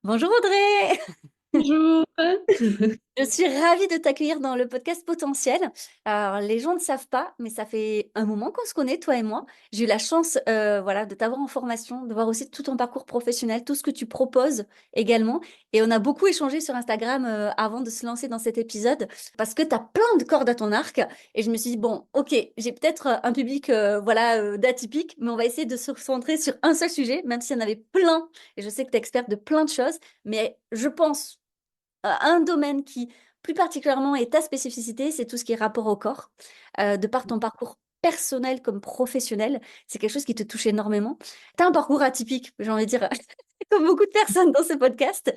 Bonjour Audrey, Bonjour. je suis ravie de t'accueillir dans le podcast Potentiel. Alors, les gens ne savent pas, mais ça fait un moment qu'on se connaît, toi et moi. J'ai eu la chance voilà, de t'avoir en formation, de voir aussi tout ton parcours professionnel, tout ce que tu proposes également. Et on a beaucoup échangé sur Instagram avant de se lancer dans cet épisode parce que tu as plein de cordes à ton arc. Et je me suis dit, bon, ok, j'ai peut-être un public voilà, d'atypique, mais on va essayer de se concentrer sur un seul sujet, même s'il y en avait plein. Et je sais que tu es experte de plein de choses. Mais je pense un domaine qui, plus particulièrement, est ta spécificité, c'est tout ce qui est rapport au corps. De par ton parcours personnel comme professionnel, c'est quelque chose qui te touche énormément. Tu as un parcours atypique, j'ai envie de dire, comme beaucoup de personnes dans ce podcast.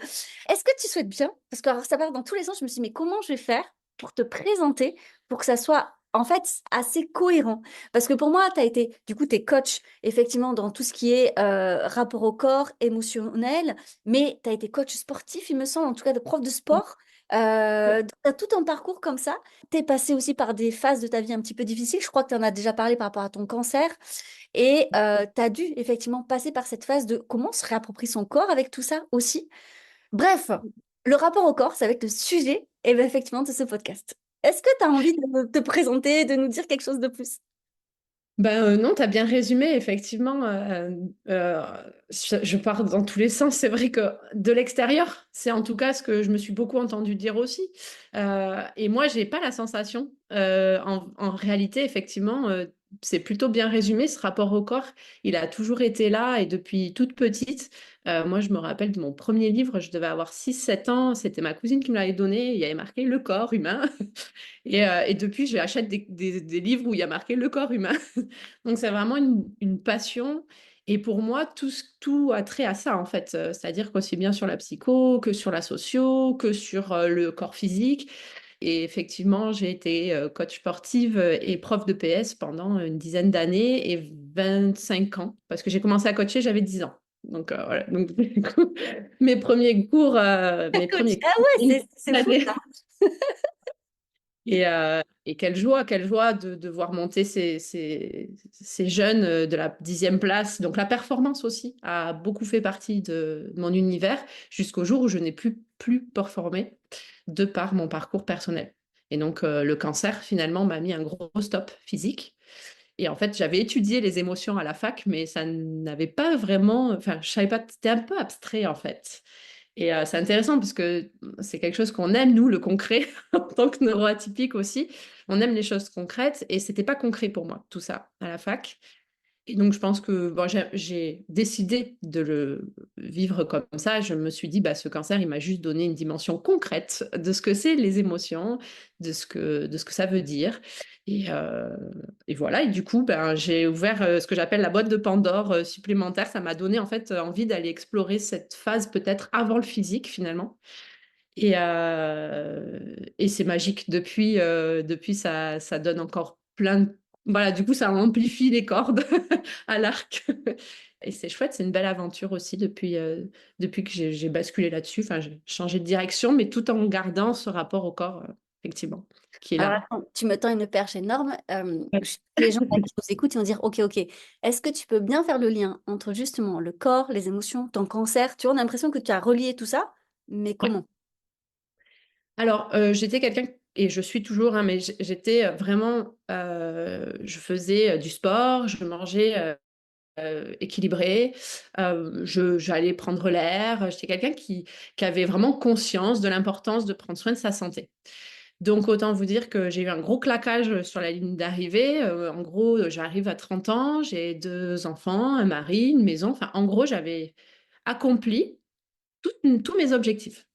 Est-ce que tu souhaites bien, parce que alors, ça part dans tous les sens, je me suis dit, mais comment je vais faire pour te présenter, pour que ça soit en fait assez cohérent? Parce que pour moi, tu as été, du coup, tu es coach, effectivement, dans tout ce qui est rapport au corps, émotionnel, mais tu as été coach sportif, il me semble, en tout cas de prof de sport. Tu as tout un parcours comme ça. Tu es passé aussi par des phases de ta vie un petit peu difficiles. Je crois que tu en as déjà parlé par rapport à ton cancer. Et tu as dû effectivement passer par cette phase de comment on se réapproprie son corps avec tout ça aussi. Bref, le rapport au corps, ça va être le sujet effectivement de ce podcast. Est-ce que tu as envie de te présenter, de nous dire quelque chose de plus? Non, tu as bien résumé, effectivement. Euh, je pars dans tous les sens. C'est vrai que de l'extérieur, c'est en tout cas ce que je me suis beaucoup entendu dire aussi. Et moi, j'ai pas la sensation. En réalité, effectivement, c'est plutôt bien résumé. Ce rapport au corps, il a toujours été là et depuis toute petite. Moi, je me rappelle de mon premier livre, je devais avoir 6 7 ans. C'était ma cousine qui me l'avait donné. Il y avait marqué Le corps humain. Et depuis, j'achète des livres où il y a marqué le corps humain. Donc, c'est vraiment une passion. Et pour moi, tout a trait à ça, en fait. C'est-à-dire qu'aussi bien sur la psycho, que sur la socio, que sur le corps physique. Et effectivement, j'ai été coach sportive et prof de PS pendant une dizaine d'années et 25 ans. Parce que j'ai commencé à coacher, j'avais 10 ans. Donc, voilà. Donc, du coup, mes premiers cours, mes Coach. premiers Ah cours, ouais, c'est fou ça. et quelle joie de voir monter ces jeunes de la 10e place. Donc la performance aussi a beaucoup fait partie de mon univers jusqu'au jour où je n'ai plus performé de par mon parcours personnel. Et donc le cancer finalement m'a mis un gros stop physique. Et en fait, j'avais étudié les émotions à la fac, mais ça n'avait pas vraiment, enfin, je savais pas, c'était un peu abstrait en fait. Et c'est intéressant parce que c'est quelque chose qu'on aime, nous, le concret, en tant que neuroatypique aussi. On aime les choses concrètes et c'était pas concret pour moi, tout ça, à la fac. Et donc, je pense que bon, j'ai décidé de le vivre comme ça. Je me suis dit, bah, ce cancer, il m'a juste donné une dimension concrète de ce que c'est les émotions, de ce que ça veut dire. Et, euh, et voilà. Et du coup, ben, j'ai ouvert ce que j'appelle la boîte de Pandore supplémentaire. Ça m'a donné en fait envie d'aller explorer cette phase peut-être avant le physique finalement. Et c'est magique. Depuis ça donne encore plein de... Voilà, du coup, ça amplifie les cordes à l'arc. Et c'est chouette, c'est une belle aventure aussi depuis que j'ai basculé là-dessus. Enfin, j'ai changé de direction, mais tout en gardant ce rapport au corps, effectivement, qui est Alors là. attends, tu me tends une perche énorme. Ouais. Les gens qui nous écoutent, ils vont dire, ok, ok, est-ce que tu peux bien faire le lien entre justement le corps, les émotions, ton cancer? Tu vois, on a l'impression que tu as relié tout ça, mais Ouais. comment? Alors, j'étais quelqu'un, et je suis toujours, hein, mais j'étais vraiment, je faisais du sport, je mangeais équilibré. J'allais prendre l'air. J'étais quelqu'un qui avait vraiment conscience de l'importance de prendre soin de sa santé. Donc, autant vous dire que j'ai eu un gros claquage sur la ligne d'arrivée. En gros, j'arrive à 30 ans, j'ai 2 enfants, un mari, une maison. Enfin, en gros, j'avais accompli tous mes objectifs.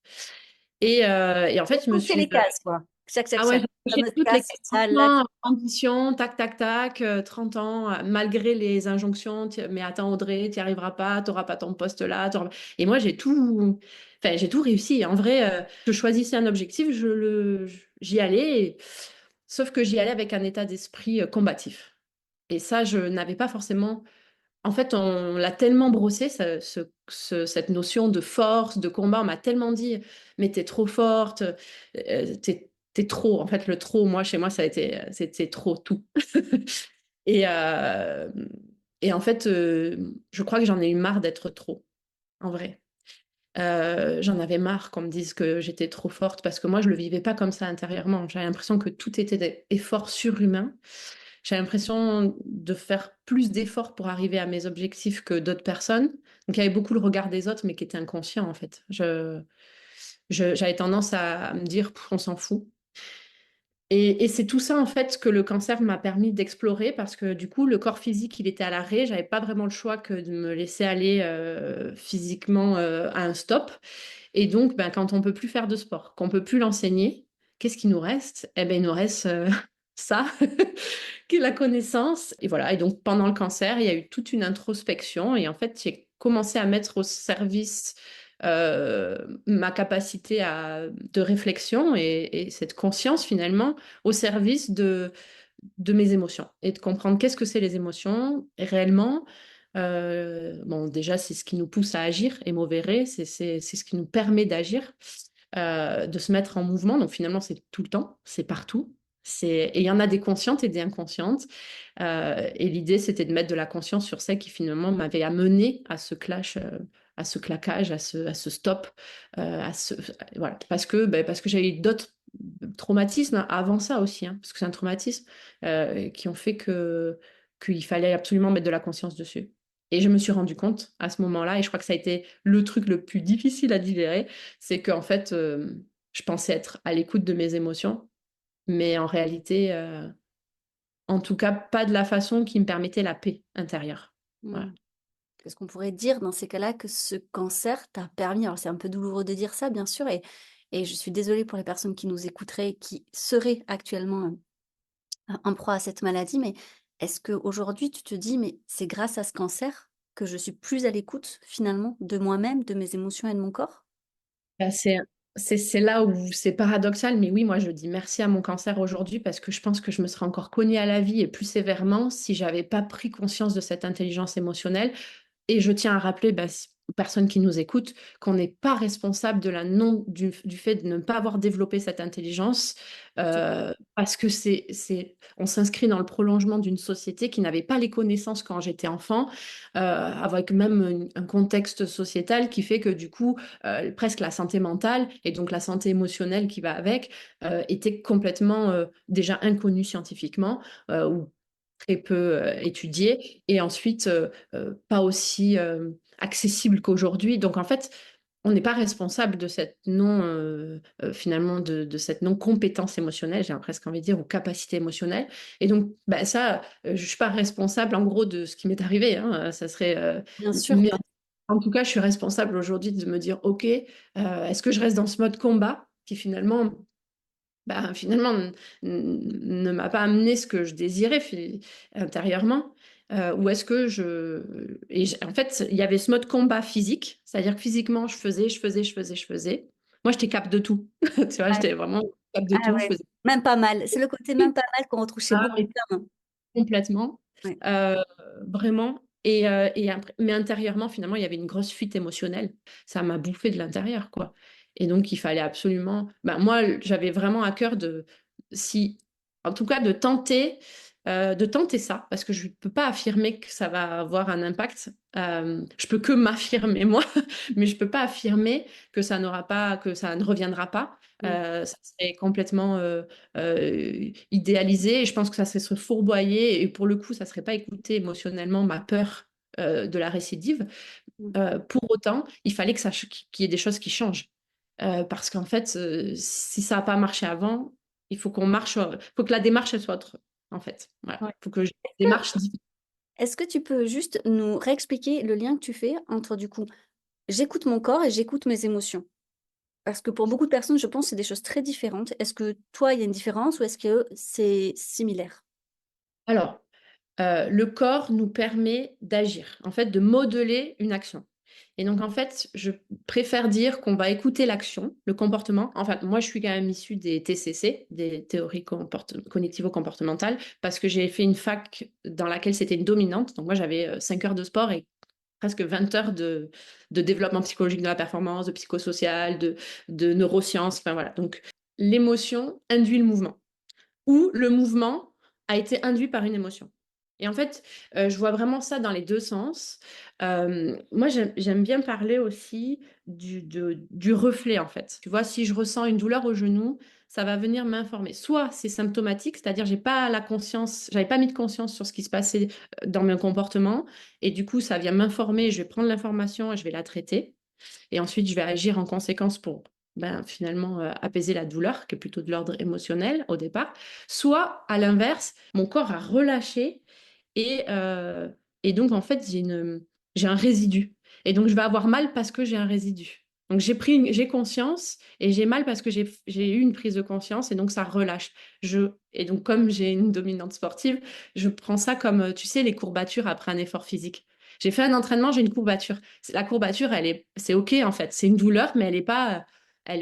Et en fait, je me Cocher suis... les cases, quoi. Chaque, chaque, Ah ouais, chaque. j'ai coché Fameuse toutes les case cases. sociale, là. Franchement, ambition, tac, tac, tac, 30 ans, malgré les injonctions, mais attends Audrey, tu n'y arriveras pas, tu n'auras pas ton poste là. Et moi, j'ai tout réussi. En vrai, je choisissais un objectif, j'y allais, sauf que j'y allais avec un état d'esprit combatif. Et ça, je n'avais pas forcément... En fait, on l'a tellement brossé, cette notion de force, de combat. On m'a tellement dit, mais t'es trop forte, t'es trop. En fait, le trop, moi, chez moi, c'était trop tout. Et, et en fait, je crois que j'en ai eu marre d'être trop, en vrai. J'en avais marre qu'on me dise que j'étais trop forte parce que moi, je le vivais pas comme ça intérieurement. J'avais l'impression que tout était des efforts surhumains. J'avais l'impression de faire plus d'efforts pour arriver à mes objectifs que d'autres personnes. Donc, il y avait beaucoup le regard des autres, mais qui était inconscient, en fait. J'avais tendance à me dire, on s'en fout. Et c'est tout ça, en fait, que le cancer m'a permis d'explorer parce que du coup, le corps physique, il était à l'arrêt. J'avais pas vraiment le choix que de me laisser aller physiquement à un stop. Et donc, ben, quand on peut plus faire de sport, qu'on peut plus l'enseigner, qu'est-ce qui nous reste? Eh ben, il nous reste ça, qui est la connaissance. Et voilà. Et donc, pendant le cancer, il y a eu toute une introspection. Et en fait, j'ai commencé à mettre au service ma capacité de réflexion et cette conscience, finalement, au service de mes émotions et de comprendre qu'est-ce que c'est les émotions réellement. Bon, déjà, c'est ce qui nous pousse à agir, et mauvais c'est ce qui nous permet d'agir, de se mettre en mouvement. Donc finalement, c'est tout le temps, c'est partout. Et il y en a des conscientes et des inconscientes. Et l'idée, c'était de mettre de la conscience sur celle qui finalement m'avait amené à ce clash, à ce claquage, à ce stop, voilà. Parce que j'avais eu d'autres traumatismes avant ça aussi, hein, parce que c'est un traumatisme qui ont fait qu'il fallait absolument mettre de la conscience dessus. Et je me suis rendu compte à ce moment-là, et je crois que ça a été le truc le plus difficile à digérer, c'est qu'en fait, je pensais être à l'écoute de mes émotions, mais en réalité, en tout cas, pas de la façon qui me permettait la paix intérieure. Voilà. Hmm. Est-ce qu'on pourrait dire dans ces cas-là que ce cancer t'a permis, alors c'est un peu douloureux de dire ça, bien sûr, et je suis désolée pour les personnes qui nous écouteraient, qui seraient actuellement en proie à cette maladie, mais est-ce qu'aujourd'hui tu te dis, mais c'est grâce à ce cancer que je suis plus à l'écoute finalement de moi-même, de mes émotions et de mon corps? Bah, c'est là où c'est paradoxal, mais oui, moi je dis merci à mon cancer aujourd'hui parce que je pense que je me serais encore cognée à la vie et plus sévèrement si j'avais pas pris conscience de cette intelligence émotionnelle. Et je tiens à rappeler aux personnes qui nous écoutent qu'on n'est pas responsable de la non, du fait de ne pas avoir développé cette intelligence, parce que on s'inscrit dans le prolongement d'une société qui n'avait pas les connaissances quand j'étais enfant, avec même un contexte sociétal qui fait que du coup, presque la santé mentale et donc la santé émotionnelle qui va avec était complètement déjà inconnue scientifiquement, ou très peu étudiée, et ensuite pas aussi accessible qu'aujourd'hui. Donc en fait, on n'est pas responsable de cette non, finalement, de cette non-compétence émotionnelle, j'ai presque envie de dire, ou capacité émotionnelle. Et donc, bah, ça, je ne suis pas responsable, en gros, de ce qui m'est arrivé, hein, ça serait, Bien sûr, mais en tout cas, je suis responsable aujourd'hui de me dire, OK, est-ce que je reste dans ce mode combat qui finalement ne m'a pas amené ce que je désirais intérieurement, ou est-ce que en fait, il y avait ce mode combat physique, c'est-à-dire que physiquement, je faisais. Moi, j'étais cap de tout. Tu vois, ouais. j'étais vraiment cap de Ah tout. Je ouais, faisais même pas mal. C'est le côté même pas mal qu'on retrouve chez ça, beaucoup mais d'hommes. complètement, Ouais. euh, vraiment. Mais intérieurement, finalement, il y avait une grosse fuite émotionnelle. Ça m'a bouffé de l'intérieur, quoi. Et donc, il fallait absolument. Ben, moi, j'avais vraiment à cœur si, en tout cas, de tenter ça, parce que je ne peux pas affirmer que ça va avoir un impact. Je peux que m'affirmer moi, mais je peux pas affirmer que ça n'aura pas, que ça ne reviendra pas. Mm. Ça serait complètement idéalisé, et je pense que ça serait se fourvoyer, et pour le coup, ça serait pas écouter émotionnellement ma peur de la récidive. Mm. Pour autant, il fallait qu'il y ait des choses qui changent. Parce qu'en fait, si ça n'a pas marché avant, il faut faut que la démarche elle soit autre, en fait. Voilà. Ouais. Il faut que j'ai Est-ce une que, démarche différente. est-ce que tu peux juste nous réexpliquer le lien que tu fais entre du coup, j'écoute mon corps et j'écoute mes émotions? Parce que pour beaucoup de personnes, je pense que c'est des choses très différentes. Est-ce que toi, il y a une différence ou est-ce que c'est similaire? Alors, le corps nous permet d'agir, en fait, de modeler une action. Et donc, en fait, je préfère dire qu'on va écouter l'action, le comportement. Enfin, moi, je suis quand même issue des TCC, des théories cognitivo-comportementales, parce que j'ai fait une fac dans laquelle c'était une dominante. Donc, moi, j'avais 5 heures de sport et presque 20 heures de développement psychologique de la performance, de psychosocial, de neurosciences. Enfin, voilà. Donc, l'émotion induit le mouvement, ou le mouvement a été induit par une émotion. Et en fait, je vois vraiment ça dans les deux sens. Moi, j'aime bien parler aussi du reflet, en fait. Tu vois, si je ressens une douleur au genou, ça va venir m'informer. Soit c'est symptomatique, c'est-à-dire j'ai pas la conscience, j'avais pas mis de conscience sur ce qui se passait dans mon comportement, et du coup, ça vient m'informer. Je vais prendre l'information et je vais la traiter. Et ensuite, je vais agir en conséquence pour finalement apaiser la douleur, qui est plutôt de l'ordre émotionnel au départ. Soit, à l'inverse, mon corps a relâché et, euh, et donc, en fait, j'ai un résidu. Et donc, je vais avoir mal parce que j'ai un résidu. Donc, j'ai conscience et j'ai mal parce que j'ai eu une prise de conscience et donc ça relâche. Et donc, comme j'ai une dominante sportive, je prends ça comme, tu sais, les courbatures après un effort physique. J'ai fait un entraînement, j'ai une courbature. La courbature, c'est OK en fait. C'est une douleur, mais elle est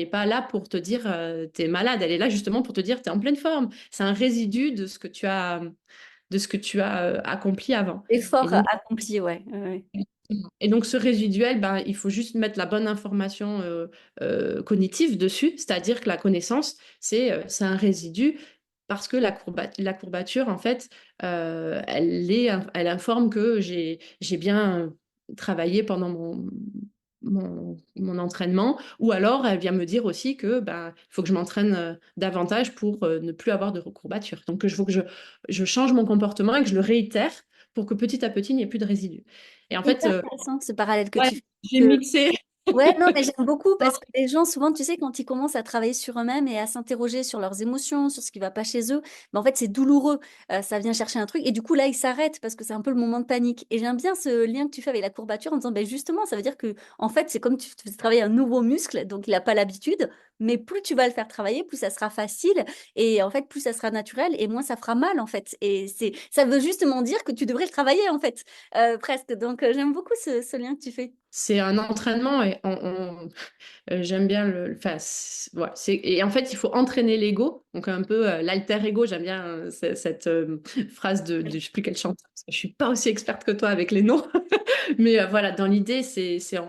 pas là pour te dire t'es malade. Elle est là justement pour te dire t'es en pleine forme. C'est un résidu de ce que tu as accompli avant. Et Effort donc, accompli, ouais. Ouais, ouais. ce résiduel, ben, il faut juste mettre la bonne information cognitive dessus, c'est-à-dire que la connaissance, c'est un résidu parce que la courbature, en fait, elle informe que j'ai bien travaillé pendant mon entraînement, ou alors elle vient me dire aussi que ben, il faut que je m'entraîne davantage pour ne plus avoir de courbature. Donc, il faut que je change mon comportement et que je le réitère pour que petit à petit, il n'y ait plus de résidus. Et en fait, Hyper intéressant ce parallèle que ouais, tu j'ai fais. mixé. Ouais, non, mais j'aime beaucoup parce que les gens, souvent, tu sais, quand ils commencent à travailler sur eux-mêmes et à s'interroger sur leurs émotions, sur ce qui va pas chez eux, ben, en fait, c'est douloureux. Ça vient chercher un truc et du coup, là, ils s'arrêtent parce que c'est un peu le moment de panique. Et j'aime bien ce lien que tu fais avec la courbature en disant, ben justement, ça veut dire que, en fait, c'est comme tu fais travailler un nouveau muscle, donc il n'a pas l'habitude, mais plus tu vas le faire travailler, plus ça sera facile et en fait, plus ça sera naturel et moins ça fera mal, en fait. Et ça veut justement dire que tu devrais le travailler, en fait, presque. Donc, j'aime beaucoup ce lien que tu fais. C'est un entraînement et j'aime bien enfin, ouais, et en fait, il faut entraîner l'ego, donc un peu l'alter ego. J'aime bien cette phrase je sais plus quelle chanteuse, parce que je suis pas aussi experte que toi avec les noms. Mais voilà, dans l'idée,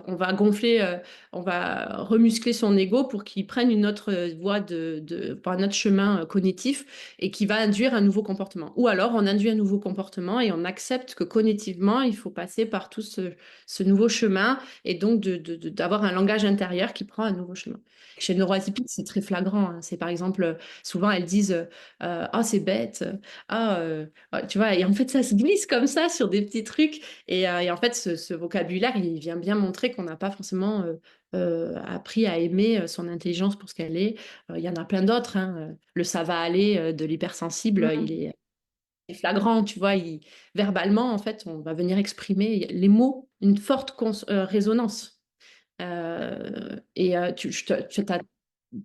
on va gonfler, on va remuscler son ego pour qu'il prenne une autre voie pour un autre chemin cognitif et qui va induire un nouveau comportement. Ou alors, on induit un nouveau comportement et on accepte que cognitivement, il faut passer par tout ce nouveau chemin et donc d'avoir un langage intérieur qui prend un nouveau chemin. Chez le neuroatypique, c'est très flagrant, hein. C'est par exemple, souvent elles disent ah, c'est bête, ah, tu vois, et en fait, ça se glisse comme ça sur des petits trucs. Et en fait, ce vocabulaire, il vient bien montrer qu'on n'a pas forcément appris à aimer son intelligence pour ce qu'elle est. Il y en a plein d'autres, hein. Le ça va aller de l'hypersensible, il est flagrant, tu vois. Verbalement, en fait, on va venir exprimer les mots, une forte résonance. Et tu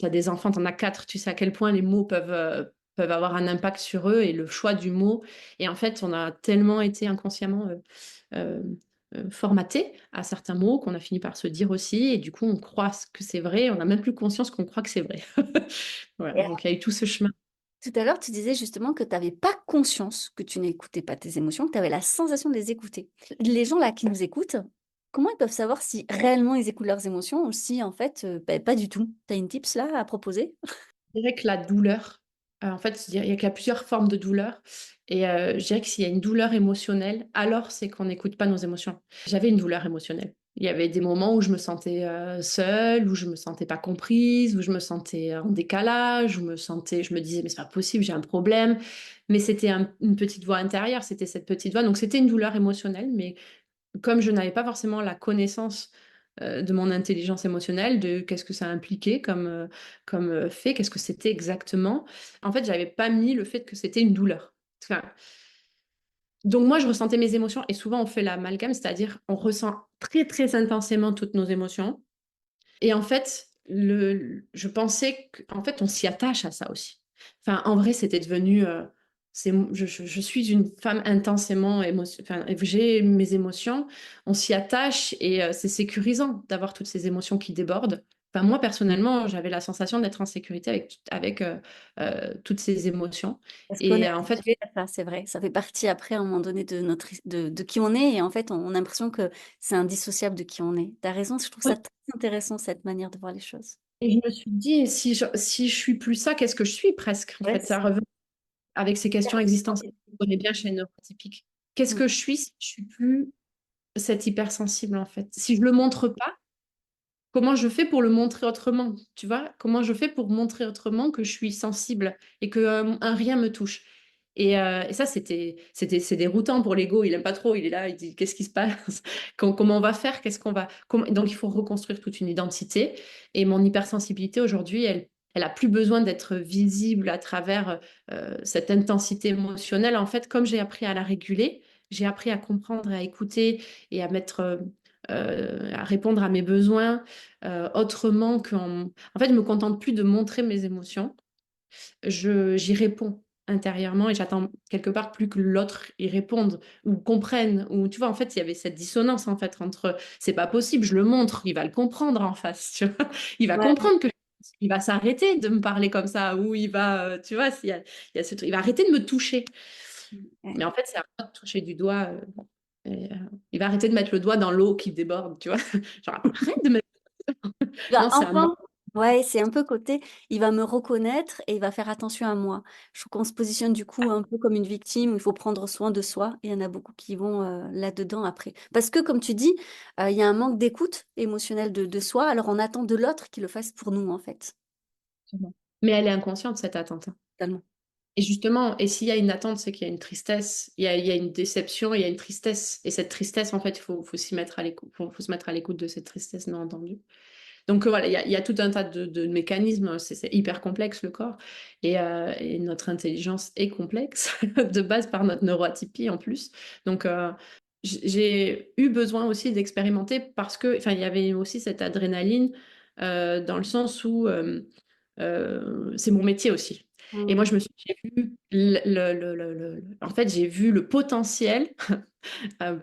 as des enfants, tu en as quatre, tu sais à quel point les mots peuvent avoir un impact sur eux et le choix du mot. Et en fait, on a tellement été inconsciemment euh, formaté à certains mots qu'on a fini par se dire aussi. Et du coup, on croit que c'est vrai. On n'a même plus conscience qu'on croit que c'est vrai. Voilà, Et donc il y a eu tout ce chemin. tout à l'heure, tu disais justement que tu n'avais pas conscience que tu n'écoutais pas tes émotions, que tu avais la sensation de les écouter. Les gens là qui nous écoutent, comment ils peuvent savoir si réellement ils écoutent leurs émotions ou si en fait, ben, pas du tout? Tu as une tips là à proposer? Je dirais que la douleur, en fait, il y a plusieurs formes de douleur. Et je dirais que s'il y a une douleur émotionnelle, alors c'est qu'on n'écoute pas nos émotions. J'avais une douleur émotionnelle. Il y avait des moments où je me sentais seule, où je me sentais pas comprise, où je me sentais en décalage, je me disais, mais c'est pas possible, j'ai un problème. Mais c'était une petite voix intérieure, c'était cette petite voix. Donc c'était une douleur émotionnelle, mais comme je n'avais pas forcément la connaissance de mon intelligence émotionnelle, de qu'est-ce que ça impliquait comme fait, qu'est-ce que c'était exactement, en fait, j'avais pas mis le fait que c'était une douleur. Enfin, donc moi, je ressentais mes émotions et souvent on fait l'amalgame, c'est-à-dire on ressent très très intensément toutes nos émotions et en fait, je pensais qu'en fait, on s'y attache à ça aussi. Enfin, en vrai, c'était devenu. Je suis une femme intensément émotionnelle. Enfin, j'ai mes émotions, on s'y attache et c'est sécurisant d'avoir toutes ces émotions qui débordent. Enfin, moi, personnellement, j'avais la sensation d'être en sécurité avec toutes ces émotions. Parce qu'on est Et en fait, habitué à ça, c'est vrai. Ça fait partie après, à un moment donné, de qui on est. Et en fait, on a l'impression que c'est indissociable de qui on est. Tu as raison, je trouve ça oui. très intéressant, cette manière de voir les choses. Et je me suis dit, si je suis plus ça, qu'est-ce que je suis presque? En Ouais, fait, ça c'est revient avec ces questions hyper existentielles puissant. qu'on connaît bien chez les neurotypiques. Qu'est-ce Mm. que je suis si je suis plus cette hypersensible, en fait? Si je le montre pas, comment je fais pour le montrer autrement, tu vois? Comment je fais pour montrer autrement que je suis sensible et que un rien me touche? Et ça, c'est déroutant pour l'ego. Il aime pas trop. Il est là, il dit, qu'est-ce qui se passe? Comment on va faire? Qu'est-ce qu'on va... Donc, il faut reconstruire toute une identité. Et mon hypersensibilité, aujourd'hui, elle a plus besoin d'être visible à travers cette intensité émotionnelle. En fait, comme j'ai appris à la réguler, j'ai appris à comprendre et à écouter et à à répondre à mes besoins autrement qu'en... En fait, je me contente plus de montrer mes émotions. J'y réponds intérieurement et j'attends quelque part plus que l'autre y réponde ou comprenne. Ou tu vois, en fait, il y avait cette dissonance en fait entre c'est pas possible, je le montre, il va le comprendre en face, tu vois. Il va Ouais. comprendre que il va s'arrêter de me parler comme ça ou il va, tu vois, il y a ce truc, il va arrêter de me toucher. Ouais. Mais en fait, c'est à moi de toucher du doigt. Il va arrêter de mettre le doigt dans l'eau qui déborde, tu vois. Genre, arrête de mettre. Il va Non, c'est à moi. enfin, ouais, c'est un peu côté, il va me reconnaître et il va faire attention à moi. Je trouve qu'on se positionne du coup un peu comme une victime, où il faut prendre soin de soi. Et il y en a beaucoup qui vont là-dedans après. Parce que, comme tu dis, il y a un manque d'écoute émotionnelle de soi, alors on attend de l'autre qu'il le fasse pour nous, en fait. Mais elle est inconsciente, cette attente. Totalement. Et justement, et s'il y a une attente, c'est qu'il y a une tristesse, il y a une déception, il y a une tristesse. Et cette tristesse, en fait, faut s'y mettre à l'écoute, faut se mettre à l'écoute de cette tristesse non entendue. Donc voilà, il y a tout un tas de mécanismes, c'est hyper complexe le corps. Et notre intelligence est complexe, de base par notre neuroatypie en plus. Donc j'ai eu besoin aussi d'expérimenter parce que, enfin, il y avait aussi cette adrénaline dans le sens où c'est mon métier aussi. Et moi, Mm. j'ai vu en fait, j'ai vu le potentiel euh,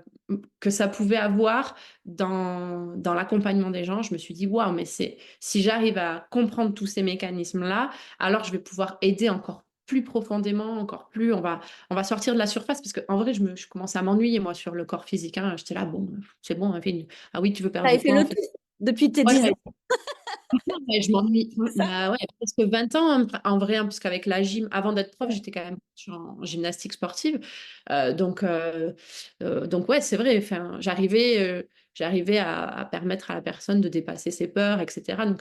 que ça pouvait avoir dans l'accompagnement des gens. Je me suis dit, waouh, mais si j'arrive à comprendre tous ces mécanismes-là, alors je vais pouvoir aider encore plus profondément, encore plus. On va sortir de la surface parce qu'en vrai, je commençais à m'ennuyer, moi, sur le corps physique, hein. J'étais là, bon, c'est bon, ah oui, tu veux perdre T'avais du fait poids, en le fait. tour depuis tes Ouais, 10 ans, ouais, je m'ennuie. c'est ça? Bah ouais, presque 20 ans en vrai, hein, parce qu'avec la gym, avant d'être prof, j'étais quand même en gymnastique sportive. Donc ouais, c'est vrai. Enfin, j'arrivais à permettre à la personne de dépasser ses peurs, etc. Donc,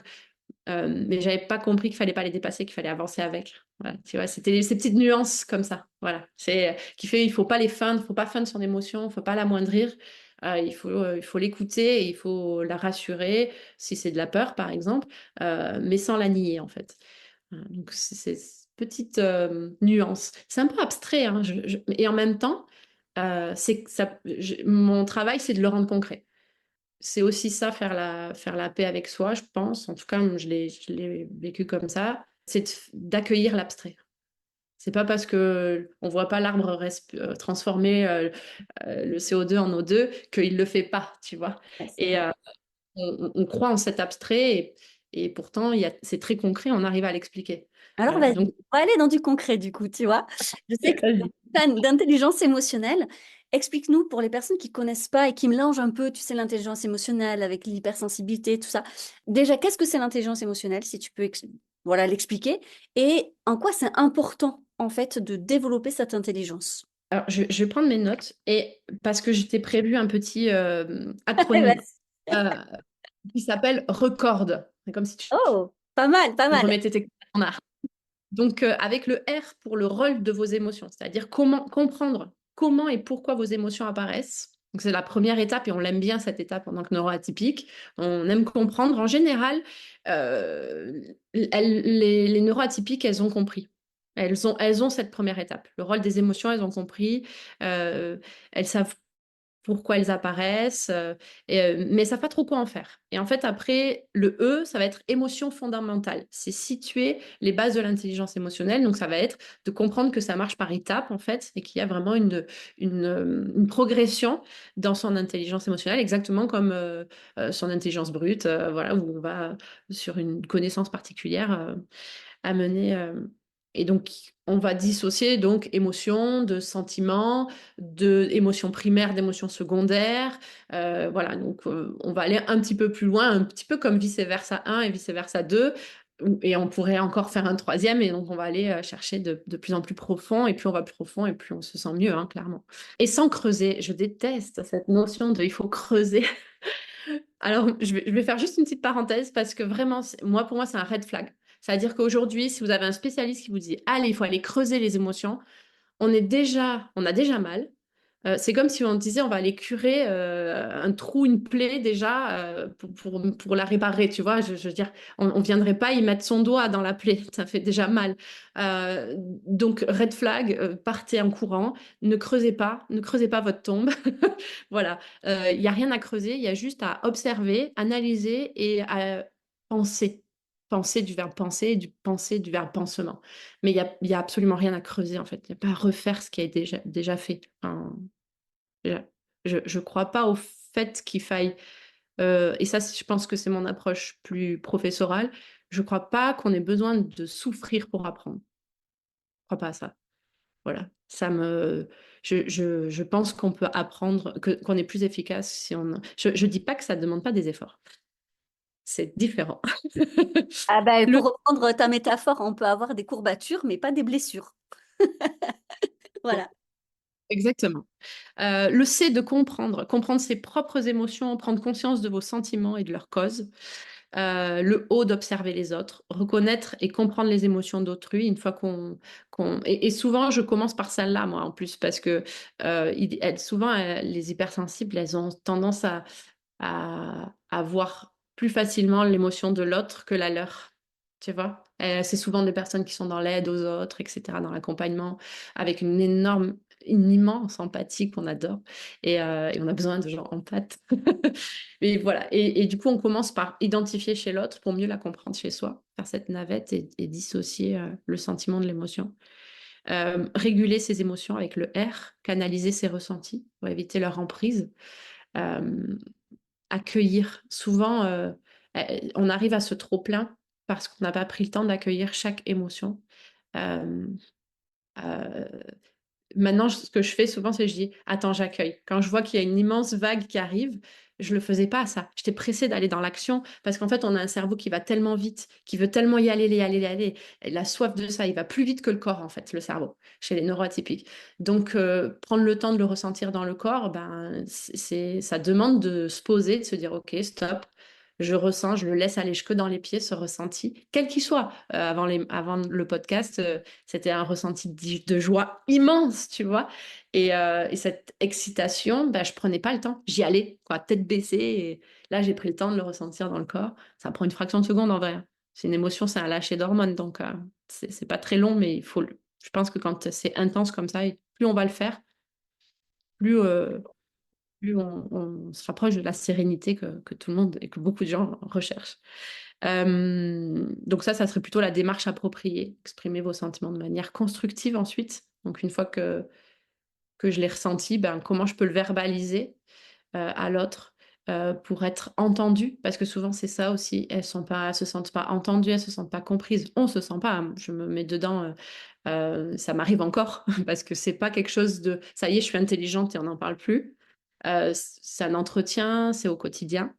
mais j'avais pas compris qu'il fallait pas les dépasser, qu'il fallait avancer avec. Voilà, tu vois, c'était ces petites nuances comme ça. Voilà, c'est qui fait, il faut pas les feindre, faut pas feindre son émotion, faut pas l'amoindrir. Il faut l'écouter et il faut la rassurer si c'est de la peur, par exemple, mais sans la nier en fait. Donc c'est cette petite nuance. C'est un peu abstrait, hein, et en même temps, c'est que mon travail, c'est de le rendre concret. C'est aussi ça, faire la paix avec soi, je pense. En tout cas, je l'ai vécu comme ça. C'est d'accueillir l'abstrait. C'est pas parce que on voit pas l'arbre transformer le CO2 en O2 qu'il le fait pas, tu vois. Ouais, c'est Et vrai. on croit en cet abstrait et pourtant c'est très concret, on arrive à l'expliquer. Alors, vas-y, Donc, on va aller dans du concret, du coup, tu vois. Je sais que tu es vas-y. fan d'intelligence émotionnelle. Explique-nous pour les personnes qui connaissent pas et qui mélangent un peu, tu sais, l'intelligence émotionnelle avec l'hypersensibilité, tout ça. Déjà, qu'est-ce que c'est l'intelligence émotionnelle, si tu peux voilà, l'expliquer, et en quoi c'est important, en fait, de développer cette intelligence. Alors, je vais prendre mes notes et parce que je t'ai prévu un petit acronyme Vas-y. euh, qui s'appelle RECORD. C'est comme si tu Oh, pas mal, pas mal. remettais tes en art. Donc, avec le R pour le rôle de vos émotions, c'est-à-dire comment comprendre comment et pourquoi vos émotions apparaissent. Donc, c'est la première étape et on l'aime bien cette étape en tant que neuroatypique. On aime comprendre. En général, euh, les neuroatypiques, elles ont compris. Elles ont cette première étape. Le rôle des émotions, elles ont compris. Euh, Elles savent pourquoi elles apparaissent, mais ça ne savent pas trop quoi en faire. Et en fait, après, le E, ça va être émotion fondamentale. C'est situer les bases de l'intelligence émotionnelle. Donc, ça va être de comprendre que ça marche par étapes, en fait, et qu'il y a vraiment une progression dans son intelligence émotionnelle, exactement comme son intelligence brute, voilà, où on va sur une connaissance particulière à mener. Et donc, on va dissocier donc émotions de sentiments, de émotions primaires, d'émotions secondaires. Voilà, donc on va aller un petit peu plus loin, un petit peu comme vice-versa 1 et vice-versa 2. Et on pourrait encore faire un troisième, et donc on va aller chercher de plus en plus profond, et plus on va plus profond, et plus on se sent mieux, hein, clairement. Et sans creuser, je déteste cette notion de il faut creuser. Alors, je vais faire juste une petite parenthèse parce que vraiment, moi, pour moi, c'est un red flag. C'est-à-dire qu'aujourd'hui, si vous avez un spécialiste qui vous dit, allez, il faut aller creuser les émotions, on a déjà mal. C'est comme si on disait on va aller curer un trou, une plaie déjà pour la réparer, tu vois. Je veux dire, on ne viendrait pas y mettre son doigt dans la plaie, ça fait déjà mal. Donc, red flag, partez en courant, ne creusez pas votre tombe. Voilà, il n'y a rien à creuser, il y a juste à observer, analyser et à penser. Penser du verbe penser, du penser du verbe pensement. Mais il y a absolument rien à creuser, en fait. Il n'y a pas à refaire ce qui est déjà fait. Enfin, je ne crois pas au fait qu'il faille, et ça, je pense que c'est mon approche plus professorale, je ne crois pas qu'on ait besoin de souffrir pour apprendre. Je ne crois pas à ça. Voilà. Je pense qu'on peut apprendre, qu'on est plus efficace si on. Je ne dis pas que ça ne demande pas des efforts. C'est différent. Ah bah, Le pour reprendre ta métaphore, on peut avoir des courbatures, mais pas des blessures. Voilà. Exactement. Le C de comprendre, comprendre ses propres émotions, prendre conscience de vos sentiments et de leurs causes. Le O d'observer les autres, reconnaître et comprendre les émotions d'autrui une fois et souvent, je commence par celle-là, moi, en plus, parce que souvent, les hypersensibles, elles ont tendance à voir plus facilement l'émotion de l'autre que la leur. Tu vois? C'est souvent des personnes qui sont dans l'aide aux autres, etc., dans l'accompagnement, avec une immense empathie qu'on adore. Et on a besoin de gens empathes. Mais voilà. Et du coup, on commence par identifier chez l'autre pour mieux la comprendre chez soi, faire cette navette et dissocier le sentiment de l'émotion. Réguler ses émotions avec le R, canaliser ses ressentis pour éviter leur emprise. Euh, Accueillir. Souvent, on arrive à ce trop-plein parce qu'on n'a pas pris le temps d'accueillir chaque émotion. Euh, euh, Maintenant, ce que je fais souvent, c'est que je dis, attends, j'accueille. Quand je vois qu'il y a une immense vague qui arrive, je le faisais pas à ça. J'étais pressée d'aller dans l'action parce qu'en fait, on a un cerveau qui va tellement vite, qui veut tellement y aller, y aller, y aller. Et la soif de ça, il va plus vite que le corps, en fait, le cerveau, chez les neuroatypiques. Donc, prendre le temps de le ressentir dans le corps, ben, ça demande de se poser, de se dire, OK, stop. Je ressens, je le laisse aller jusque dans les pieds, ce ressenti, quel qu'il soit. Avant le podcast, c'était un ressenti de joie immense, tu vois. Et cette excitation, ben, je prenais pas le temps. J'y allais, quoi, tête baissée. Et là, j'ai pris le temps de le ressentir dans le corps. Ça prend une fraction de seconde en vrai. C'est une émotion, c'est un lâcher d'hormones. Donc, c'est pas très long, mais je pense que quand c'est intense comme ça, et plus on va le faire, plus, plus on se rapproche de la sérénité que tout le monde et que beaucoup de gens recherchent. Donc ça serait plutôt la démarche appropriée. Exprimer vos sentiments de manière constructive ensuite. Donc une fois que je l'ai ressenti, ben, comment je peux le verbaliser à l'autre pour être entendu, parce que souvent c'est ça aussi, elles se sentent pas entendues, elles se sentent pas comprises. On se sent pas, hein. Je me mets dedans, ça m'arrive encore parce que c'est pas quelque chose de, ça y est, je suis intelligente et on n'en parle plus. C'est un entretien, c'est au quotidien.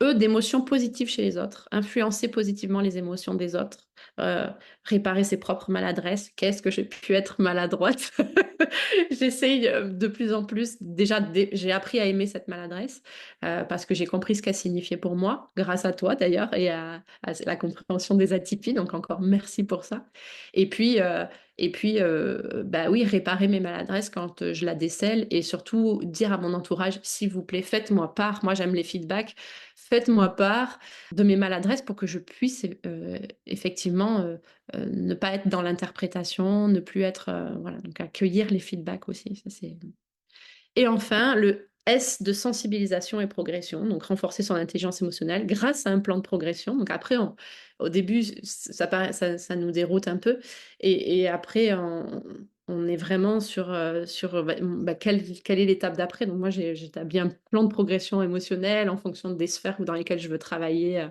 D'émotions positives chez les autres, influencer positivement les émotions des autres, euh, réparer ses propres maladresses. Qu'est-ce que j'ai pu être maladroite? J'essaye de plus en plus. Déjà, j'ai appris à aimer cette maladresse parce que j'ai compris ce qu'elle signifiait pour moi, grâce à toi d'ailleurs, à la compréhension des atypies. Donc encore merci pour ça. Et puis, bah oui, réparer mes maladresses quand je la décèle et surtout dire à mon entourage, s'il vous plaît, faites-moi part. Moi, j'aime les feedbacks. Faites-moi part de mes maladresses pour que je puisse effectivement ne pas être dans l'interprétation, ne plus être, voilà, donc accueillir les feedbacks aussi. Ça, c'est... Et enfin, le S de sensibilisation et progression, donc renforcer son intelligence émotionnelle grâce à un plan de progression. Donc après, au début, ça nous déroute un peu. Et après, on est vraiment sur quelle est l'étape d'après. Donc moi, j'ai établi un plan de progression émotionnelle en fonction des sphères dans lesquelles je veux travailler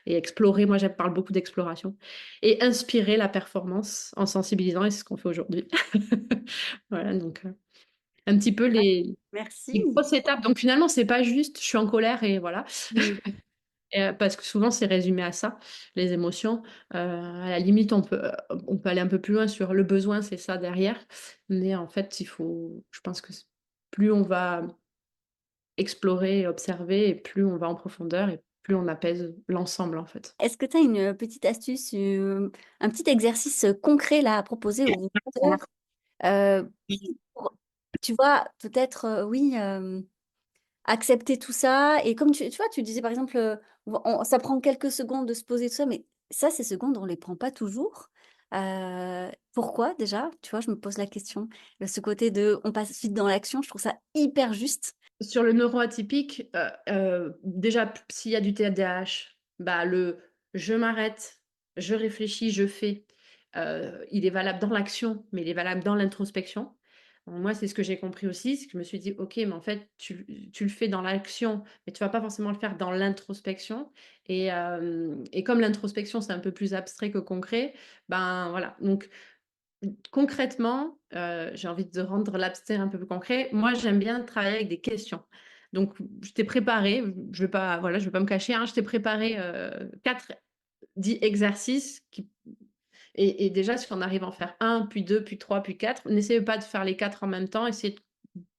et explorer. Moi, je parle beaucoup d'exploration. Et inspirer la performance en sensibilisant, et c'est ce qu'on fait aujourd'hui. Voilà, donc un petit peu Merci. les grosses étapes. Donc finalement, c'est pas juste je suis en colère et voilà. Mm. Parce que souvent, c'est résumé à ça, les émotions. À la limite, on peut aller un peu plus loin sur le besoin, c'est ça derrière. Mais en fait, je pense que plus on va explorer et observer et plus on va en profondeur et plus on apaise l'ensemble, en fait. Est-ce que tu as une petite astuce, un petit exercice concret là à proposer aux auditeurs, euh, pour, tu vois, peut-être, oui, accepter tout ça. Et comme tu vois, tu disais par exemple, ça prend quelques secondes de se poser tout ça, mais ça, ces secondes, on les prend pas toujours. Pourquoi déjà? Tu vois, je me pose la question. Ce côté de, on passe vite dans l'action, je trouve ça hyper juste. Sur le neuroatypique, déjà, s'il y a du TDAH, bah, je m'arrête, je réfléchis, je fais, il est valable dans l'action, mais il est valable dans l'introspection. Moi, c'est ce que j'ai compris aussi, c'est que je me suis dit, ok, mais en fait, tu le fais dans l'action, mais tu vas pas forcément le faire dans l'introspection. Et comme l'introspection, c'est un peu plus abstrait que concret, ben voilà. Donc, concrètement, j'ai envie de rendre l'abstrait un peu plus concret. Moi, j'aime bien travailler avec des questions. Donc, je t'ai préparé, je vais pas me cacher, hein, je t'ai préparé 4, 10 exercices et déjà, si on arrive à en faire un, puis deux, puis trois, puis quatre, n'essayez pas de faire les quatre en même temps, essayez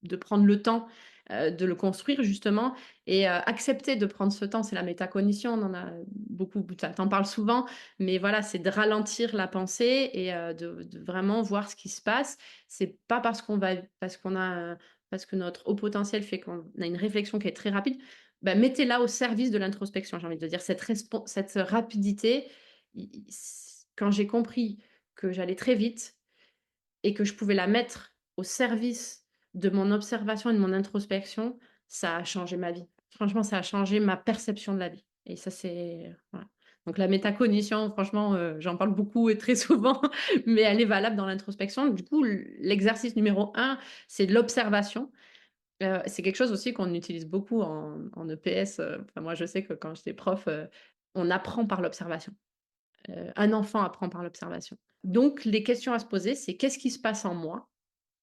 de prendre le temps de le construire justement et accepter de prendre ce temps. C'est la métacognition, on en a beaucoup, t'en parles souvent, mais voilà, c'est de ralentir la pensée et de vraiment voir ce qui se passe. C'est pas parce que notre haut potentiel fait qu'on a une réflexion qui est très rapide. Ben, mettez-la au service de l'introspection, j'ai envie de dire. Cette rapidité, quand j'ai compris que j'allais très vite et que je pouvais la mettre au service de mon observation et de mon introspection, ça a changé ma vie. Franchement, ça a changé ma perception de la vie. Et ça, c'est... Voilà. Donc la métacognition, franchement, j'en parle beaucoup et très souvent, mais elle est valable dans l'introspection. Du coup, l'exercice numéro un, c'est de l'observation. C'est quelque chose aussi qu'on utilise beaucoup en EPS. Enfin, moi, je sais que quand j'étais prof, on apprend par l'observation. Un enfant apprend par l'observation. Donc, les questions à se poser, c'est qu'est-ce qui se passe en moi?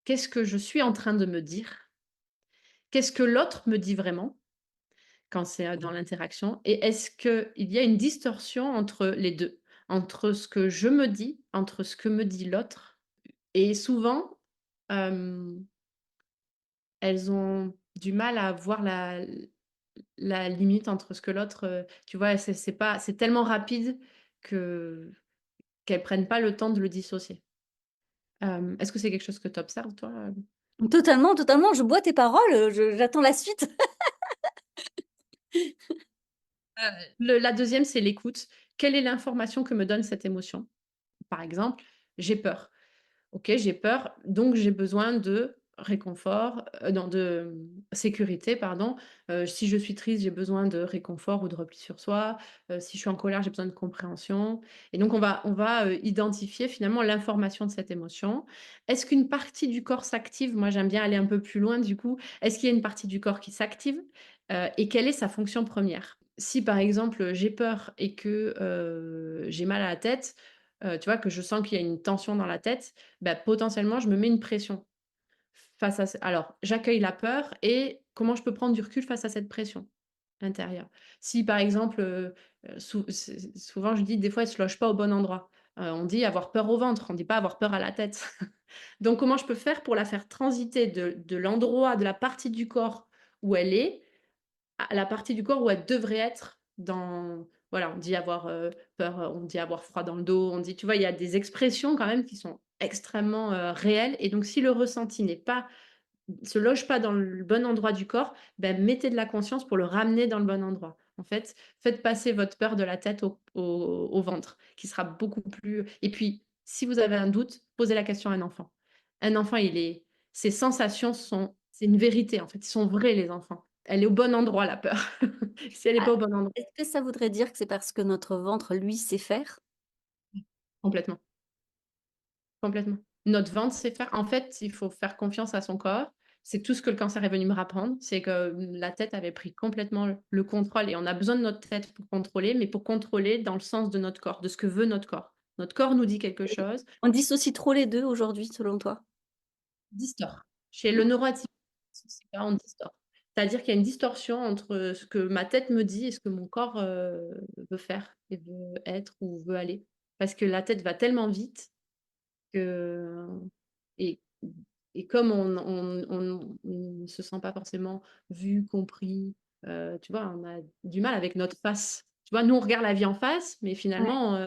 Qu'est-ce que je suis en train de me dire? Qu'est-ce que l'autre me dit vraiment quand c'est dans l'interaction? Et est-ce qu'il y a une distorsion entre les deux? Entre ce que je me dis, entre ce que me dit l'autre? Et souvent, euh, elles ont du mal à voir la limite entre ce que l'autre, tu vois, c'est tellement rapide que qu'elles prennent pas le temps de le dissocier. Est-ce que c'est quelque chose que tu observes, toi? Totalement, totalement. Je bois tes paroles, j'attends la suite. La deuxième, c'est l'écoute. Quelle est l'information que me donne cette émotion? Par exemple, j'ai peur. Ok, j'ai peur, donc j'ai besoin de réconfort, non, de sécurité, pardon. Si je suis triste, j'ai besoin de réconfort ou de repli sur soi. Si je suis en colère, j'ai besoin de compréhension. Et donc, on va identifier finalement l'information de cette émotion. Est-ce qu'une partie du corps s'active? Moi, j'aime bien aller un peu plus loin, du coup. Est-ce qu'il y a une partie du corps qui s'active? Et quelle est sa fonction première? Si, par exemple, j'ai peur et que j'ai mal à la tête, tu vois, que je sens qu'il y a une tension dans la tête, bah, potentiellement, je me mets une pression face à alors, j'accueille la peur et comment je peux prendre du recul face à cette pression intérieure. Si, par exemple, souvent je dis des fois, elle se loge pas au bon endroit. On dit avoir peur au ventre, on dit pas avoir peur à la tête. Donc comment je peux faire pour la faire transiter de l'endroit, de la partie du corps où elle est, à la partie du corps où elle devrait être dans voilà, on dit avoir, peur, on dit avoir froid dans le dos, on dit tu vois, il y a des expressions quand même qui sont extrêmement, réelles et donc si le ressenti n'est pas se loge pas dans le bon endroit du corps, ben mettez de la conscience pour le ramener dans le bon endroit. En fait, faites passer votre peur de la tête au ventre, qui sera beaucoup plus et puis, si vous avez un doute, posez la question à un enfant. Un enfant, ses sensations c'est une vérité, en fait, ils sont vrais, les enfants. Elle est au bon endroit, la peur. Si elle est pas Ah, au bon endroit, est-ce que ça voudrait dire que c'est parce que notre ventre, lui, sait faire? complètement. Complètement. Notre ventre sait faire. En fait, il faut faire confiance à son corps. C'est tout ce que le cancer est venu me rapprendre. C'est que la tête avait pris complètement le contrôle et on a besoin de notre tête pour contrôler, mais pour contrôler dans le sens de notre corps, de ce que veut notre corps. Notre corps nous dit quelque chose, On dissocie trop les deux aujourd'hui, selon toi? on distord. Chez le neuroatypique, c'est pas on distord. C'est-à-dire qu'il y a une distorsion entre ce que ma tête me dit et ce que mon corps veut faire et veut être ou veut aller. Parce que la tête va tellement vite que... Et, et comme on ne se sent pas forcément vu, compris, tu vois, on a du mal avec notre face. Tu vois, nous, on regarde la vie en face, mais Ouais. finalement,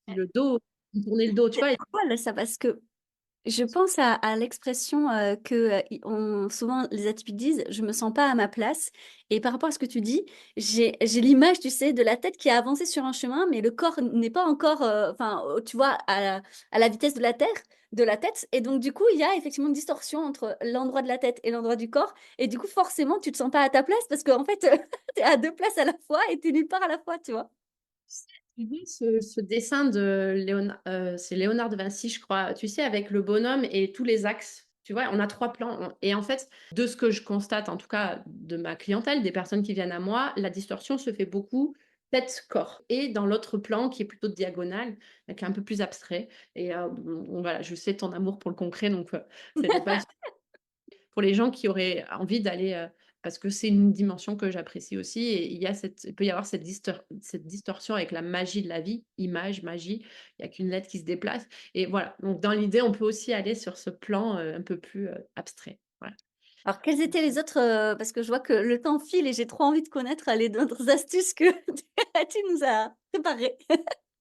le dos, tourner le dos, tu vois. C'est drôle ça parce que je pense à l'expression que souvent les atypiques disent, je me sens pas à ma place. Et par rapport à ce que tu dis, j'ai l'image, tu sais, de la tête qui a avancé sur un chemin, mais le corps n'est pas encore, enfin, tu vois, à la vitesse de la terre, de la tête. Et donc du coup, il y a effectivement une distorsion entre l'endroit de la tête et l'endroit du corps. Et du coup, forcément, tu te sens pas à ta place parce qu'en fait, tu es à deux places à la fois et tu es nulle part à la fois, tu vois. Tu vois ce dessin de Léonard, c'est Léonard de Vinci, je crois, tu sais, avec le bonhomme et tous les axes. Tu vois, on a trois plans. Et en fait, de ce que je constate, en tout cas de ma clientèle, des personnes qui viennent à moi, la distorsion se fait beaucoup tête-corps. Et dans l'autre plan, qui est plutôt diagonale, qui est un peu plus abstrait. Et voilà, je sais ton amour pour le concret, donc c'était pas pour les gens qui auraient envie d'aller, parce que c'est une dimension que j'apprécie aussi, et il peut y avoir cette distorsion avec la magie de la vie, image, magie, il n'y a qu'une lettre qui se déplace. Et voilà, donc dans l'idée, on peut aussi aller sur ce plan un peu plus abstrait. Voilà. Alors, quelles étaient les autres, parce que je vois que le temps file et j'ai trop envie de connaître les autres astuces que tu nous as préparées.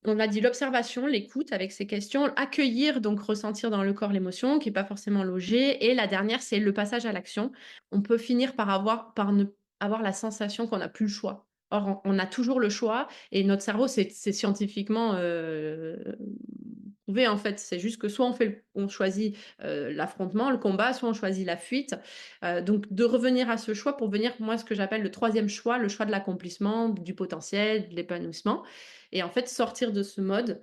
On a dit l'observation, l'écoute avec ces questions, accueillir, donc ressentir dans le corps l'émotion qui n'est pas forcément logée. Et la dernière, c'est le passage à l'action. On peut finir par ne avoir la sensation qu'on n'a plus le choix. Or, on a toujours le choix et notre cerveau, c'est scientifiquement prouvé en fait. C'est juste que soit on choisit l'affrontement, le combat, soit on choisit la fuite. Donc, de revenir à ce choix pour venir, moi, ce que j'appelle le troisième choix, le choix de l'accomplissement, du potentiel, de l'épanouissement. Et en fait, sortir de ce mode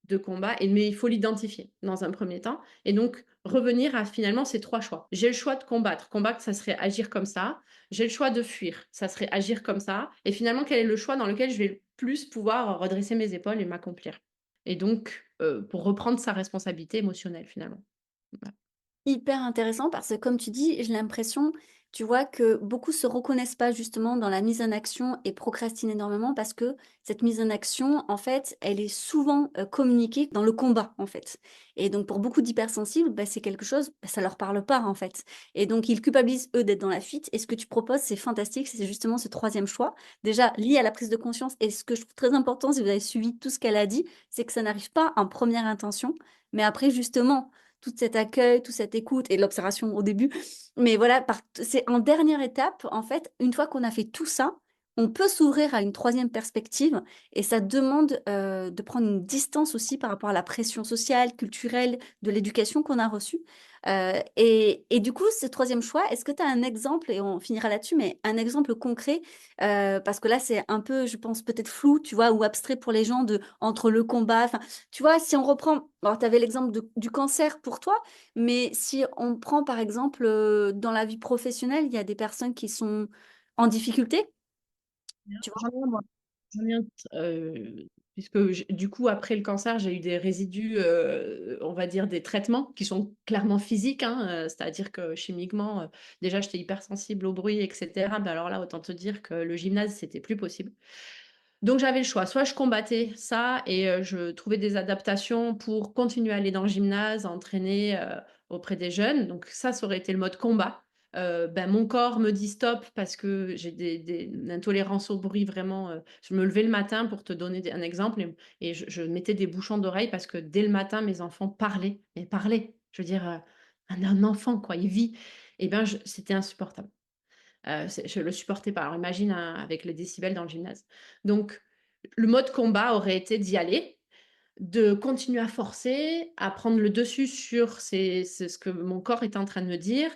de combat, mais il faut l'identifier dans un premier temps. Et donc, revenir à finalement ces trois choix. J'ai le choix de combattre. Combattre, ça serait agir comme ça. J'ai le choix de fuir. Ça serait agir comme ça. Et finalement, quel est le choix dans lequel je vais plus pouvoir redresser mes épaules et m'accomplir? Et donc, pour reprendre sa responsabilité émotionnelle, finalement. Voilà. Hyper intéressant parce que comme tu dis, j'ai l'impression, tu vois, que beaucoup se reconnaissent pas justement dans la mise en action et procrastinent énormément parce que cette mise en action, en fait, elle est souvent communiquée dans le combat, en fait. Et donc pour beaucoup d'hypersensibles, bah, c'est quelque chose, bah, ça leur parle pas, en fait. Et donc ils culpabilisent eux d'être dans la fuite. Et ce que tu proposes, c'est fantastique, c'est justement ce troisième choix, déjà lié à la prise de conscience. Et ce que je trouve très important, si vous avez suivi tout ce qu'elle a dit, c'est que ça n'arrive pas en première intention, mais après justement tout cet accueil, toute cette écoute et l'observation au début. Mais voilà, c'est en dernière étape, en fait, une fois qu'on a fait tout ça, on peut s'ouvrir à une troisième perspective et ça demande de prendre une distance aussi par rapport à la pression sociale, culturelle, de l'éducation qu'on a reçue. Et du coup, ce troisième choix, est-ce que tu as un exemple, et on finira là-dessus, mais un exemple concret, parce que là, c'est un peu, je pense, peut-être flou, tu vois, ou abstrait pour les gens de, entre le combat, enfin, tu vois, si on reprend, alors tu avais l'exemple du cancer pour toi, mais si on prend par exemple dans la vie professionnelle, il y a des personnes qui sont en difficulté, tu vois. J'en ai un, moi. J'en ai un, puisque du coup, après le cancer, j'ai eu des résidus, on va dire des traitements qui sont clairement physiques, hein, c'est-à-dire que chimiquement, déjà, j'étais hypersensible au bruit, etc. Mais alors là, autant te dire que le gymnase, c'était plus possible. Donc j'avais le choix, soit je combattais ça et je trouvais des adaptations pour continuer à aller dans le gymnase, à entraîner auprès des jeunes. Donc ça aurait été le mode combat. Ben, mon corps me dit stop parce que j'ai une intolérance au bruit vraiment. Je me levais le matin pour te donner un exemple et je mettais des bouchons d'oreilles parce que dès le matin, mes enfants parlaient, mais parlaient. Je veux dire, un enfant, quoi, il vit. Et ben, c'était insupportable. Je le supportais pas. Alors imagine avec les décibels dans le gymnase. Donc le mode combat aurait été d'y aller, de continuer à forcer, à prendre le dessus sur ce que mon corps est en train de me dire,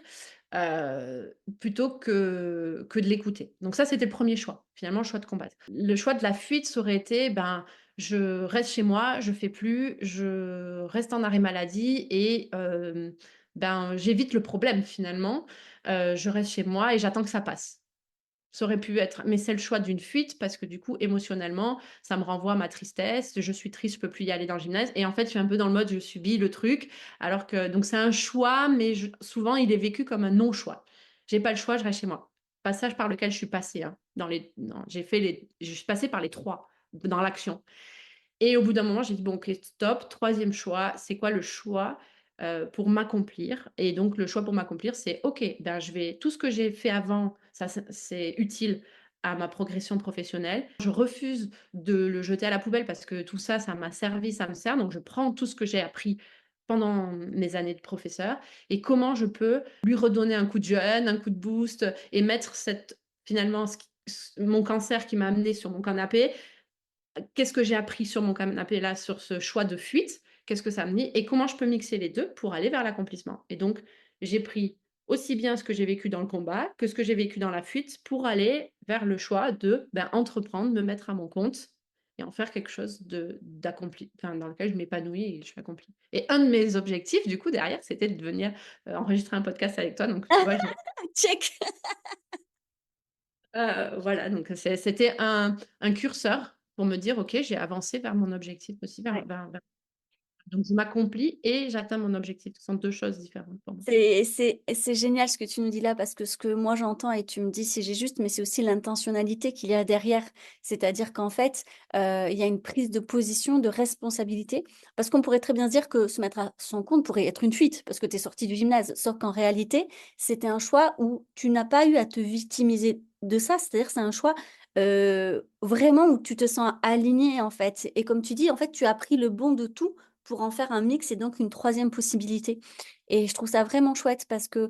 plutôt que de l'écouter. Donc ça, c'était le premier choix, finalement, le choix de combattre. Le choix de la fuite, ça aurait été, ben, je reste chez moi, je fais plus, je reste en arrêt maladie et ben, j'évite le problème finalement. Je reste chez moi et j'attends que ça passe. Ça aurait pu être, mais c'est le choix d'une fuite parce que du coup, émotionnellement, ça me renvoie à ma tristesse. Je suis triste, je peux plus y aller dans le gymnase. Et en fait, je suis un peu dans le mode, je subis le truc. Alors que, donc c'est un choix, mais souvent, il est vécu comme un non-choix. J'ai pas le choix, je reste chez moi. passage par lequel je suis passée, hein, je suis passée par les 3 dans l'action. Et au bout d'un moment, j'ai dit: «Bon, OK, stop, troisième choix, c'est quoi le choix, pour m'accomplir?» Et donc le choix pour m'accomplir, c'est: «OK, ben, je vais tout ce que j'ai fait avant, ça c'est utile à ma progression professionnelle. Je refuse de le jeter à la poubelle parce que tout ça, ça m'a servi, ça me sert, donc je prends tout ce que j'ai appris pendant mes années de professeur et comment je peux lui redonner un coup de jeune, un coup de boost et mettre finalement mon cancer qui m'a amené sur mon canapé, qu'est-ce que j'ai appris sur mon canapé là, sur ce choix de fuite? Qu'est-ce que ça me dit? Et comment je peux mixer les 2 pour aller vers l'accomplissement? Et donc, j'ai pris aussi bien ce que j'ai vécu dans le combat que ce que j'ai vécu dans la fuite pour aller vers le choix de, ben, entreprendre, me mettre à mon compte et en faire quelque chose d'accompli, enfin, dans lequel je m'épanouis et je suis accomplie. Et un de mes objectifs, du coup, derrière, c'était de venir, enregistrer un podcast avec toi. Donc, tu vois, Check. voilà, donc c'était un curseur pour me dire: «OK, j'ai avancé vers mon objectif aussi, donc je m'accomplis et j'atteins mon objectif». Ce sont 2 choses différentes pour moi. C'est génial ce que tu nous dis là parce que ce que moi j'entends et tu me dis si j'ai juste, mais c'est aussi l'intentionnalité qu'il y a derrière. C'est-à-dire qu'en fait, il y a une prise de position, de responsabilité. Parce qu'on pourrait très bien se dire que se mettre à son compte pourrait être une fuite parce que tu es sorti du gymnase. Sauf qu'en réalité, c'était un choix où tu n'as pas eu à te victimiser de ça. C'est-à-dire c'est un choix vraiment où tu te sens aligné en fait. Et comme tu dis, en fait, tu as pris le bon de tout pour en faire un mix et donc une troisième possibilité. Et je trouve ça vraiment chouette parce que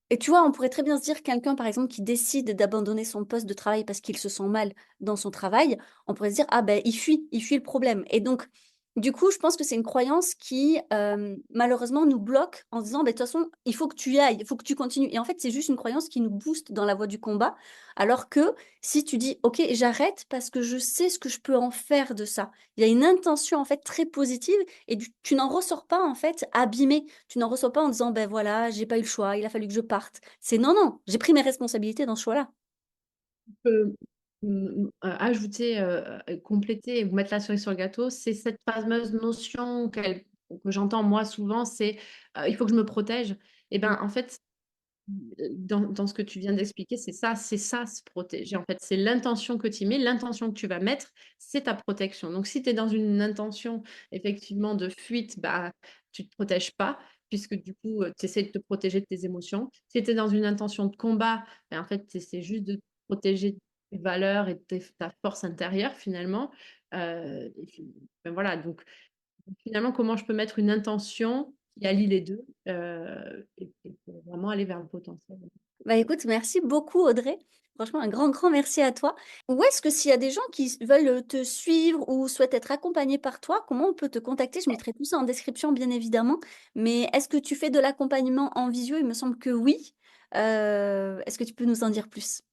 et tu vois, on pourrait très bien se dire quelqu'un, par exemple, qui décide d'abandonner son poste de travail parce qu'il se sent mal dans son travail, on pourrait se dire: «Ah ben, il fuit le problème» et donc du coup, je pense que c'est une croyance qui, malheureusement nous bloque en se disant: «Beh, de toute façon, il faut que tu y ailles, il faut que tu continues» et en fait, c'est juste une croyance qui nous booste dans la voie du combat, alors que si tu dis: «OK, j'arrête parce que je sais ce que je peux en faire de ça». Il y a une intention, en fait, très positive et tu n'en ressors pas, en fait, abîmé. Tu n'en ressors pas en disant: «Ben voilà, j'ai pas eu le choix, il a fallu que je parte». C'est non, non, j'ai pris mes responsabilités dans ce choix-là. Heu, ajouter, compléter ou mettre la cerise sur le gâteau, c'est cette fameuse notion que j'entends moi souvent, c'est, «Il faut que je me protège». Et Mmh. ben, en fait, dans ce que tu viens d'expliquer, c'est ça se protéger en fait. C'est l'intention que tu y mets, l'intention que tu vas mettre, c'est ta protection. Donc si tu es dans une intention effectivement de fuite, bah, tu te protèges pas puisque du coup, tu essaies de te protéger de tes émotions. Si tu es dans une intention de combat, bah, en fait, tu essaies juste de te protéger de tes valeurs et de ta force intérieure finalement. Et puis, ben voilà, donc finalement, comment je peux mettre une intention qui allie les 2, et pour vraiment aller vers le potentiel. Bah, écoute, merci beaucoup Audrey. Franchement, un grand, grand merci à toi. Où est-ce que s'il y a des gens qui veulent te suivre ou souhaitent être accompagnés par toi, comment on peut te contacter? Je mettrai tout ça en description, bien évidemment. Mais est-ce que tu fais de l'accompagnement en visio? Il me semble que oui. Est-ce que tu peux nous en dire plus?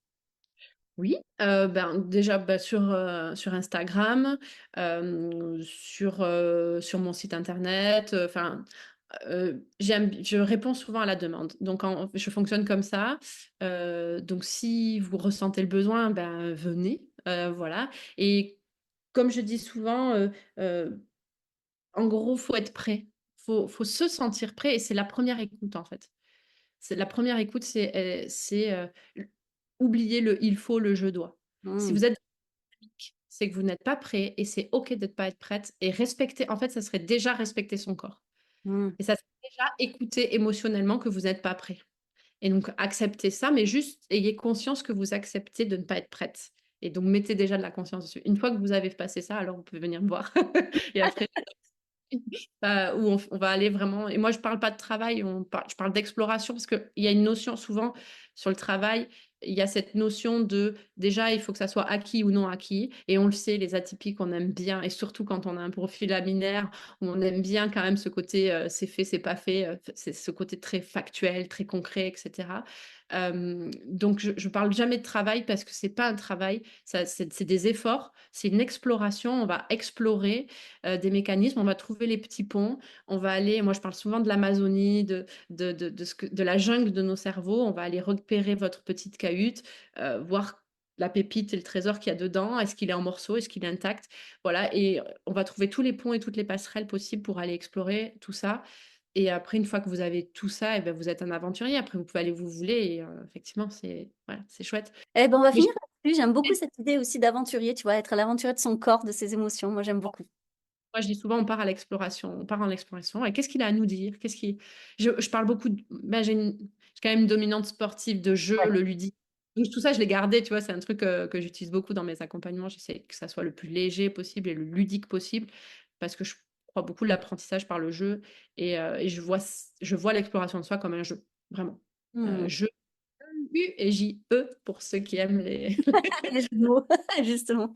Oui, ben, déjà, bah, sur Instagram, sur mon site internet, enfin, je réponds souvent à la demande. Donc je fonctionne comme ça. Donc si vous ressentez le besoin, ben, venez, voilà. Et comme je dis souvent, heu, en gros, faut être prêt. Faut se sentir prêt et c'est la première écoute, en fait. C'est la première écoute, oublier le «il faut», le «je dois». Si Mmh, vous êtes c'est que vous n'êtes pas prêt et c'est OK de ne pas être prête et respecter en fait, ça serait déjà respecter son corps mmh, et ça serait déjà écouter émotionnellement que vous n'êtes pas prêt et donc accepter ça, mais juste ayez conscience que vous acceptez de ne pas être prête et donc mettez déjà de la conscience dessus. Une fois que vous avez passé ça, alors vous pouvez venir me voir et après où on va aller vraiment et moi je parle pas de travail, je parle d'exploration parce qu'il y a une notion souvent sur le travail, il y a cette notion de déjà il faut que ça soit acquis ou non acquis et on le sait les atypiques on aime bien et surtout quand on a un profil laminaire où on aime bien quand même ce côté, c'est fait, c'est pas fait, c'est ce côté très factuel, très concret et cetera. Donc je parle jamais de travail parce que c'est pas un travail, ça c'est des efforts, c'est une exploration, on va explorer des mécanismes, on va trouver les petits ponts, on va aller, moi je parle souvent de l'Amazonie, de la jungle de nos cerveaux, on va aller repérer votre petite cahute, voir la pépite et le trésor qu'il y a dedans, est-ce qu'il est en morceaux, est-ce qu'il est intact, voilà, et on va trouver tous les ponts et toutes les passerelles possibles pour aller explorer tout ça. Et après, une fois que vous avez tout ça, et ben, vous êtes un aventurier. Après, vous pouvez aller où vous voulez. Et effectivement, voilà, c'est chouette. Eh ben, on va Mais finir là-dessus. J'aime beaucoup cette idée aussi d'aventurier, tu vois, être l'aventurier de son corps, de ses émotions. Moi, j'aime beaucoup. moi, je dis souvent, on part à l'exploration. On part en exploration. Et qu'est-ce qu'il a à nous dire? Je parle beaucoup. Ben, j'ai quand même une dominante sportive de jeu, Ouais. le ludique. Donc, tout ça, je l'ai gardé. Tu vois, c'est un truc que j'utilise beaucoup dans mes accompagnements. J'essaie que ça soit le plus léger possible et le ludique possible parce que je crois beaucoup l'apprentissage par le jeu et je vois l'exploration de soi comme un jeu, vraiment. Hmm. Jeu, U et J-E pour ceux qui aiment les. Les jeux de mots, justement.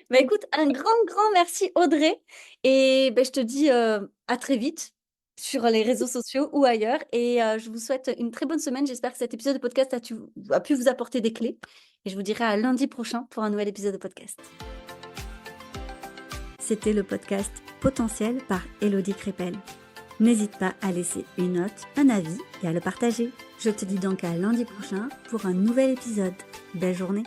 Bah, écoute, un grand merci Audrey. Et ben, je te dis à très vite sur les réseaux sociaux ou ailleurs. Et je vous souhaite une très bonne semaine. J'espère que cet épisode de podcast a pu vous apporter des clés. Et je vous dirai à lundi prochain pour un nouvel épisode de podcast. C'était le podcast Potentiel par Élodie Crépel. N'hésite pas à laisser une note, un avis et à le partager. Je te dis donc à lundi prochain pour un nouvel épisode. Belle journée!